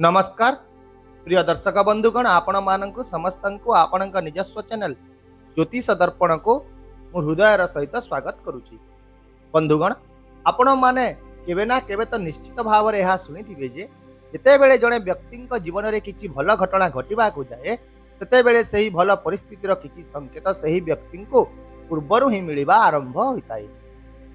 नमस्कार प्रिय दर्शक बंधुगण आपण मानक समस्त आपण निजस्व चैनल ज्योतिष दर्पण को हृदयर सहित स्वागत करुच्ची। बंधुगण आपण माने केवे ना केवे तो निश्चित भाव में यह शुणी जे जितेबले जड़े व्यक्ति जीवन में किसी भल घटना घटवा जाए सेतेबेले सही भल परिस्थितिर किसी संकेत सही व्यक्ति को पूर्वर ही मिलवा आरंभ होता है।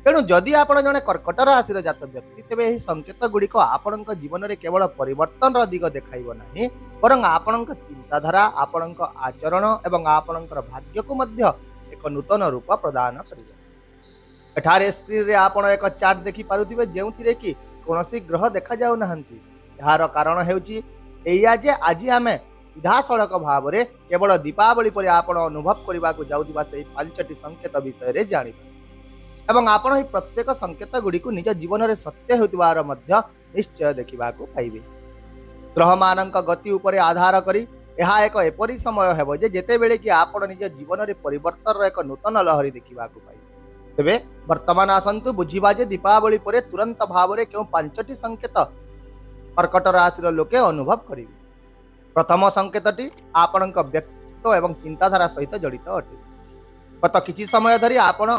तेणु जदि आपण जड़े कर्कट राशि जात व्यक्ति तेज यह संकेत गुड़िक आपण जीवन में केवल परिवर्तन दिग देखाइब नहीं बरं आपण चिंताधारा आपण आचरण एवं आपण भाग्य को मध्य एक नूतन रूप प्रदान करिवे। एठारे स्क्रीन रे आपण एक चार्ट देखि पारुथिबे जेउथिरे कि कोनोसी ग्रह देखा जाउ नहंती। यार कारण हेउची एया जे आज आमे सीधा सड़क भाव में केवल दीपावली पर आपण अनुभव करने को जाउथिबा सेही पांचटी संकेत विषय रे जानिबे एवं आपण ही प्रत्येक संकेत गुड़ी को निज जीवन में सत्य होतिबार मध्य निश्चय देखा पाइबे। ग्रह मानक गति उपर आधार करी यह एक एपरी समय हेबो जे जेतेबेले कि आपण निज जीवन में परिवर्तन एक नूतन लहरी देखा पाइबे। तेबे वर्तमान आसंतु बुझिबा जे दीपावली पर तुरंत भाव में क्यों पांचटी संकेत कर्कट राशि लोके अनुभव करिवे। प्रथम संकेतटी आपण व्यक्तित्व एवं चिंताधारा सहित जड़ित अटे। गत किछि समय धरी आपण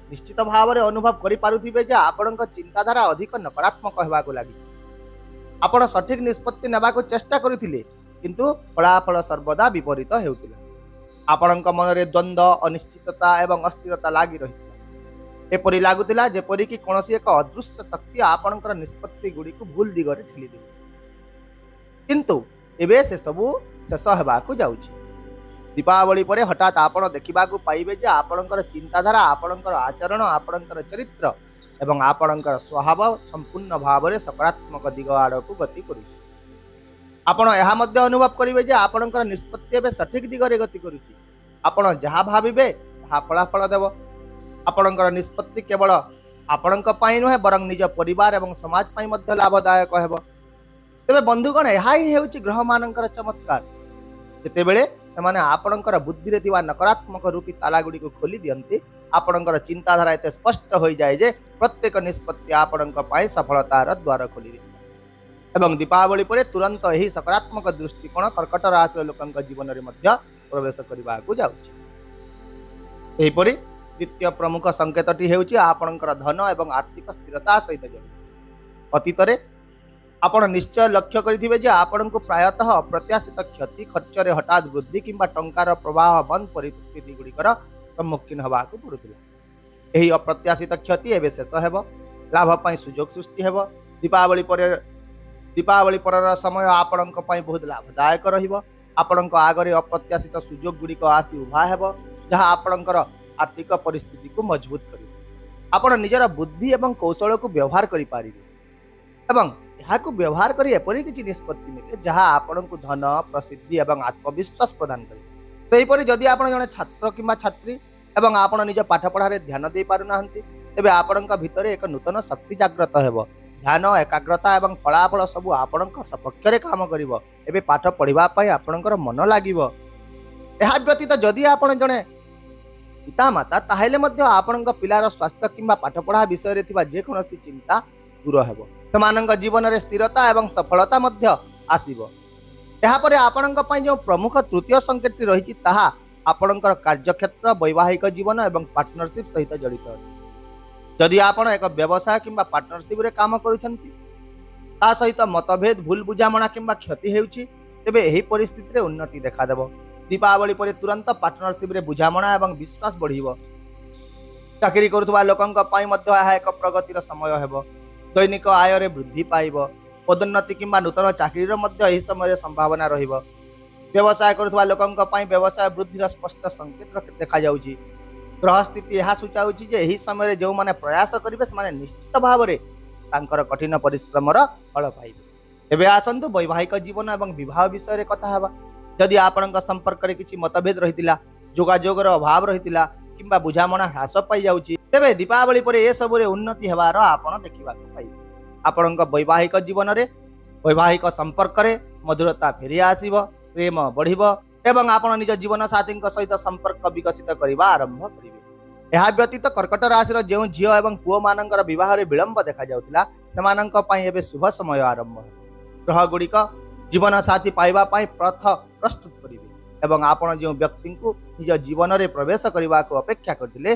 निश्चित भाव में अनुभव करें जे आपण चिंताधारा अधिक नकारात्मक होगा लगी। आपण सठिक निष्पत्ति नेबा को चेष्टा करथिले किंतु फलाफल सर्वदा विपरीत हेउतिला। आपण मन में द्वंद्व अनिश्चितता एवं अस्थिरता लागी रही एपरी लगुला जेपरी कि कौन एक अदृश्य शक्ति आपण निष्पत्ति गुड़ी को भूल दिगरे ठेली दे किंतु एबे से सबू शेष होगाकू जाउछि। दीपावली पर हठात आपण देखा पाइबे जे आपणकर चिंताधारा आपणकर आचरण आपणकर चरित्र एवं आपणकर स्वभाव संपूर्ण भाव में सकारात्मक दिग आड़ को गति करुछि। आपण यह मध्य अनुभव करेंगे जे आपणकर निष्पत्ति एवं सठिक दिगरे गति करुछि। आपण जहाँ भाविबे ताहा फलाफल देव। आपणकर निष्पत्ति केवल आपणक पई नुहे बरं निज परिवार एवं समाज पई मध्य लाभदायक हेबो। तेबे बंधुगण यह ही हेउछि ग्रह मानकर चमत्कार। जेतेबेले सेमाने आपणकर बुद्धि रे दिवा नकारात्मक रूपी ताला गुड़ी को खोली दियंती आपणकर चिंताधारा एते स्पष्ट हो जाए जे प्रत्येक निष्पत्ति आपणक पाई सफलतार द्वार खोली दिए एवं दीपावली पर तुरंत यही सकारात्मक दृष्टिकोण कर्कट राशि लोकंक जीवन में मध्य प्रवेश करने को जाउछि। एहिपरि द्वितीय प्रमुख संकेतटी हेउछि आपणकर धन एवं आर्थिक स्थिरता सहित जड़ित। अतीतरे आपण निश्चय लक्ष्य करिथिबे जे आपण को प्रायतः अप्रत्याशित क्षति खर्च रे हठात वृद्धि किंबा टंकार प्रवाह बंद परिस्थिति गुड़िकर सम्मुखीन होगाकू पड़ुथिला। एही अप्रत्याशित क्षति एबे शेष हेबो। लाभ पई सुयोग सृष्टि हेबो। दीपावली पर समय आपणक पई बहुत लाभदायक रहिबो। आपणक आगरे अप्रत्याशित सुयोग गुड़िक आसी उभा हेबो जहाँ आपणकर आर्थिक परिस्थिति को मजबूत करिबो। आपण निजर बुद्धि एवं कौशल को व्यवहार करि पारिबे एवं यहाँ व्यवहार कर एपरी किसी निष्पत्ति ने जहाँ आपण को धन प्रसिद्धि एवं आत्मविश्वास प्रदान करे। सेहीपरि जदि आपण जने छात्र किंबा छात्री एवं आपण निज पाठ पढ़ारे ध्यान दे पारु नाहंती तेबे आपणक भितर एक नूतन शक्ति जागृत हेबो। ध्यान एकाग्रता एवं फलाफल सबु आपणक सपक्ष रे काम करिवो। एबे पाठ पढ़िबा पई आपणकर मन लागिवो। एहा व्यतीत जदि आपण जने पिता माता ताहेले मध्य आपणक पिलार स्वास्थ्य किंबा पाठ पढ़ा विषय रे थिबा जे कोनोसी चिंता दूर हेबो। सेमानंक जीवन में स्थिरता एवं सफलता मध्य आसीबो। यहाँ पर आपणक पई जो प्रमुख तृतीय संकेत रही ताहा आपणकर कार्यक्षेत्र वैवाहिक जीवन एवं पार्टनरशिप सहित जड़ित है। जदि आपण एक व्यवसाय किंबा पार्टनरशिप रे काम करूछंती ता सहित मतभेद भूल बुझामणा किंबा क्षति हेउछि तेबे एही परिस्थिति रे उन्नति देखा देबो। दीपावली पर तुरंत पार्टनरशिप रे बुझामणा एवं विश्वास बढ़िबो। चाकरी करुवा लोकंक पई मध्य यह एक प्रगतिर समय हेबो। दैनिक आय रे वृद्धि पाइब। पदोन्नति किंबा नूतन चाकरी यही समय संभावना रहिबो। व्यवसाय करुवा लोकंक पई व्यवसाय वृद्धिर स्पष्ट संकेत देखा जाउछि। ग्रह स्थिति यह सूचाउछि जे एही समय जो माने प्रयास करिवे से माने निश्चित भाव में तांकर कठिन परिश्रमर फल पाइबे। एबे आसंतु वैवाहिक जीवन एवं विवाह विषय रे कथा हेबा। जदि आपणक संपर्क रे किछि मतभेद रहितिला जोगाजोगर अभाव रहितिला किंबा बुझामणा ह्रास पाई जाउछि तेबे दीपावली पर ए सब रे उन्नति हेबार आपण देखिबा पाइबे। आपणक वैवाहिक जीवन रे वैवाहिक संपर्क रे मधुरता फेरी आसीबो। प्रेम बढ़िबो एवं आपण निज जीवन साथी सहित संपर्क विकसित करबा आरंभ करिवे। यह व्यतीत कर्कट राशि जो झील एवं पुओ मानकर विवाह रे विलंब देखा जाउतिला सेमानंक पई एबे शुभ समय आरंभ है। ग्रह गुड़िक जीवन साथी पाइबा पई पथ प्रस्तुत करिवे एवं आपण जो व्यक्ति को निज जीवन में प्रवेश करने को अपेक्षा करथिले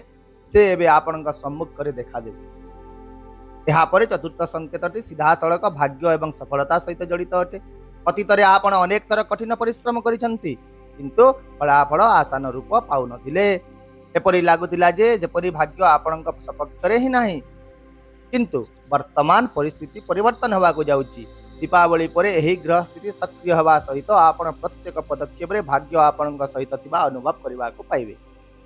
से एबे आपणक सम्मुख करे देखा देबे। यहाँ पर चतुर्थ संकेतटी सीधा सड़क भाग्य एवं सफलता सहित जड़ित अटे। अतीत रे आपण अनेक थर कठिन परिश्रम करिसंती किंतु फलाफल आसान रूप पाउ नथिले। एपरि लागुतिला जे जेपरि भाग्य आपणक सपक्षरे ही नाही, किंतु वर्तमान परिस्थिति परिवर्तन होगा को जाउची। दीपावली परे एही ग्रह स्थिति सक्रिय हवा सहित आपण प्रत्येक पदक्षेप रे भाग्य आपणक सहित थिबा अनुभव करबा को पाइबे।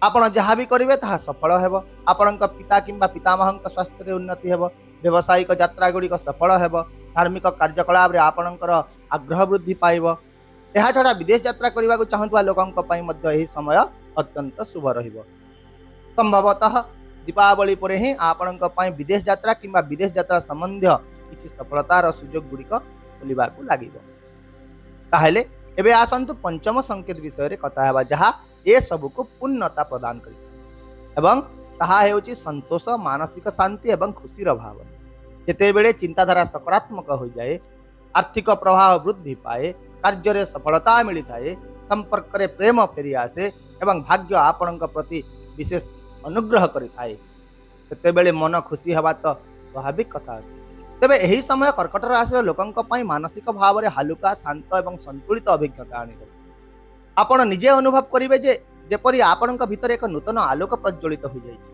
आपण जहाँ भी करिवे ताहा सफल हेबो। आपणक पिता किंबा पितामहंक स्वास्थ्य रे उन्नति हेबो। व्यावसायिक यात्रा गुड़िक सफल हेबो। धार्मिक कार्यकलाप रे आपणकर आग्रह वृद्धि पाइबो। एहा छड़ा विदेश यात्रा करबा को चाहतुवा लोकंक पई मध्य एही समय अत्यंत शुभ रहिबो। संभवतः दीपावली परे ही आपणक पई विदेश यात्रा किंबा विदेश यात्रा संबंधी किछि सफलतार सुजोग गुड़िक खोलिबा को लागिबो। ताहेले एबे आसंतु पंचम संकेत विषय रे कथा हेबा जहा ए सब को पूर्णता प्रदान करिଥାଏ एवं ताहा हेउची संतोष, मानसिक शांति एवं खुशीर भाव। जेतेबेले चिंताधारा सकारात्मक हो जाए, आर्थिक प्रभाव वृद्धि पाए, कार्य रे सफलता मिली थाए, संपर्क रे प्रेम फेरी आसे एवं भाग्य आपणक प्रति विशेष अनुग्रह करि थाए, सेतेबेले मन खुशी हेबा तो स्वाभाविक कथा। तेबे एही समय कर्कट राशि लोकंक पई मानसिक भाव रे हालुका, शांत एवं संतुलित अभिज्ञता आनिदेबे। आपण निजे अनुभव करिवे जे जेपरि आपणक भितर एक नूतन आलोक प्रज्वलित हो जाइछि।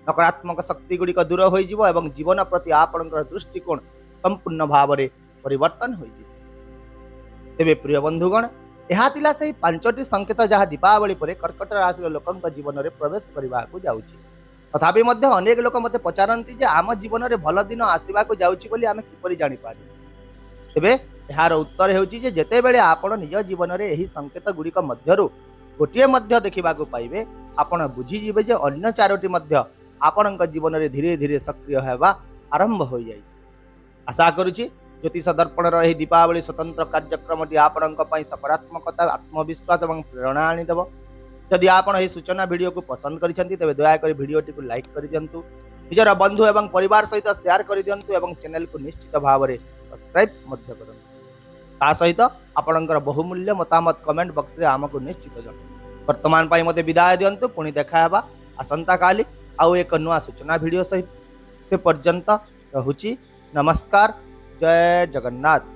नकारात्मक शक्ति गुड़िक दूर हो जिवो एवं जीवन प्रति आपणकर दृष्टिकोण संपूर्ण भाव रे परिवर्तन हो जिवो। तेबे प्रिय बंधुगण, एहा तिला सेही पांचटी संकेत जहा दीपावली परे कर्कट राशि लोकंक जीवन रे प्रवेश करबा को जाउछि। तथापि मध्य अनेक लोक मते पचारंती जे आम जीवन रे भल दिन आसीबा को जाउछि बोली आमे किपरि जानि पारि। तेबे एहार उत्तर हेउछि जे जेतेबेले आपण निज जीवन रे एही संकेत गुड़िक मध्यरु गोटिए मध्य देखा पाइबे, आपण बुझी जिवे जे अन्य चारोटी मध्य आपणक जीवन रे धीरे धीरे सक्रिय हेबा आरंभ हो जाइछि। आशा करूछि ज्योतिष दर्पण रो एही दीपावली स्वतंत्र कार्यक्रमटी आपणक पई सकारात्मकता, आत्मविश्वास एवं प्रेरणा आनी देबो। यदि आपण एही सूचना वीडियो को पसंद करिसंती तेबे दया करी वीडियोटी को लाइक करि दियंतु, निजर बंधु एवं परिवार सहित शेयर करि दियंतु एवं चैनल को निश्चित भाव रे सब्सक्राइब मध्य करंतु। ता सहित आपणकर बहुमूल्य मतामत कमेंट बॉक्स रे आमको निश्चित जणावन्तु। वर्तमान पाई मते विदाय दियंतु, पुणी देखा हेबा आसंता काली आउ एक नुआ सूचना वीडियो सहित। से पर्यंत रहुछि। नमस्कार। जय जगन्नाथ।